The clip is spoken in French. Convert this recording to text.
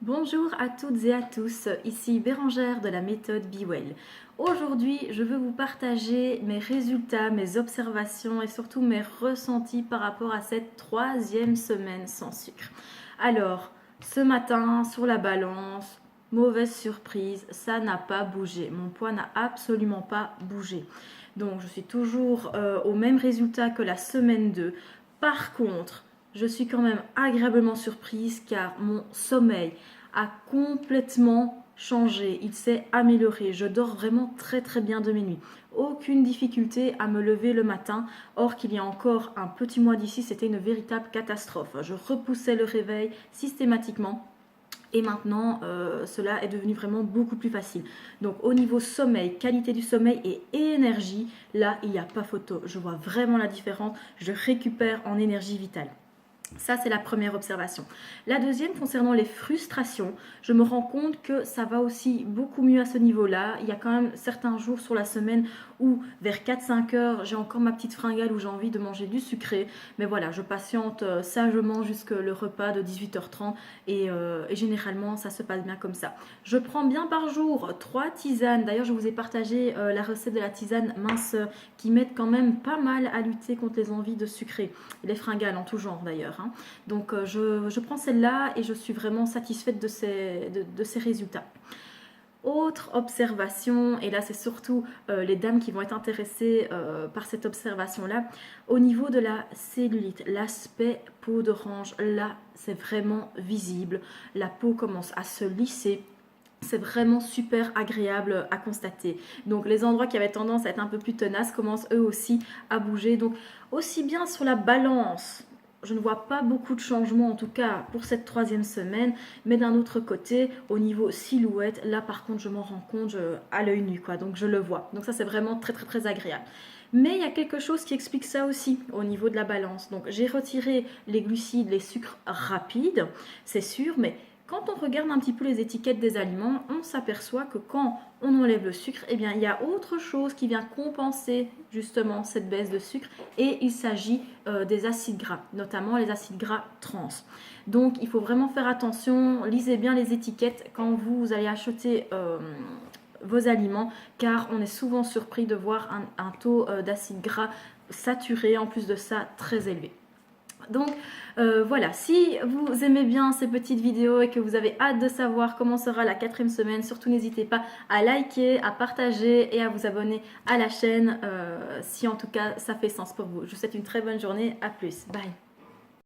Bonjour à toutes et à tous, ici Bérangère de la méthode BeWell. Aujourd'hui, je veux vous partager mes résultats, mes observations et surtout mes ressentis par rapport à cette troisième semaine sans sucre. Alors, ce matin, sur la balance, mauvaise surprise, ça n'a pas bougé. Mon poids n'a absolument pas bougé. Donc, je suis toujours au même résultat que la semaine 2. Par contre, je suis quand même agréablement surprise car mon sommeil a complètement changé, il s'est amélioré. Je dors vraiment très très bien de mes nuits. Aucune difficulté à me lever le matin, or qu'il y a encore un petit mois d'ici, c'était une véritable catastrophe. Je repoussais le réveil systématiquement. Et maintenant, cela est devenu vraiment beaucoup plus facile. Donc au niveau sommeil, qualité du sommeil et énergie, là, il n'y a pas photo. Je vois vraiment la différence. Je récupère en énergie vitale. Ça, c'est la première observation. La deuxième, concernant les frustrations, je me rends compte que ça va aussi beaucoup mieux à ce niveau-là. Il y a quand même certains jours sur la semaine où, vers 4-5 heures, j'ai encore ma petite fringale où j'ai envie de manger du sucré. Mais voilà, je patiente sagement jusque le repas de 18h30 et généralement, ça se passe bien comme ça. Je prends bien par jour 3 tisanes. D'ailleurs, je vous ai partagé la recette de la tisane minceur qui m'aide quand même pas mal à lutter contre les envies de sucré. Les fringales en tout genre d'ailleurs. Donc je prends celle-là et je suis vraiment satisfaite de ces résultats. Autre observation, et là c'est surtout les dames qui vont être intéressées par cette observation-là, au niveau de la cellulite, l'aspect peau d'orange, là c'est vraiment visible. La peau commence à se lisser. C'est vraiment super agréable à constater. Donc les endroits qui avaient tendance à être un peu plus tenaces commencent eux aussi à bouger. Donc aussi bien sur la balance, je ne vois pas beaucoup de changements en tout cas pour cette troisième semaine, mais d'un autre côté, au niveau silhouette, là par contre je m'en rends compte à l'œil nu, quoi, donc je le vois. Donc ça c'est vraiment très très très agréable. Mais il y a quelque chose qui explique ça aussi au niveau de la balance. Donc j'ai retiré les glucides, les sucres rapides, c'est sûr, mais quand on regarde un petit peu les étiquettes des aliments, on s'aperçoit que quand on enlève le sucre, eh bien, il y a autre chose qui vient compenser justement cette baisse de sucre et il s'agit des acides gras, notamment les acides gras trans. Donc, il faut vraiment faire attention, lisez bien les étiquettes quand vous allez acheter vos aliments car on est souvent surpris de voir un taux d'acides gras saturé, en plus de ça très élevé. Donc voilà, si vous aimez bien ces petites vidéos et que vous avez hâte de savoir comment sera la quatrième semaine, surtout n'hésitez pas à liker, à partager et à vous abonner à la chaîne si en tout cas ça fait sens pour vous. Je vous souhaite une très bonne journée, à plus, bye.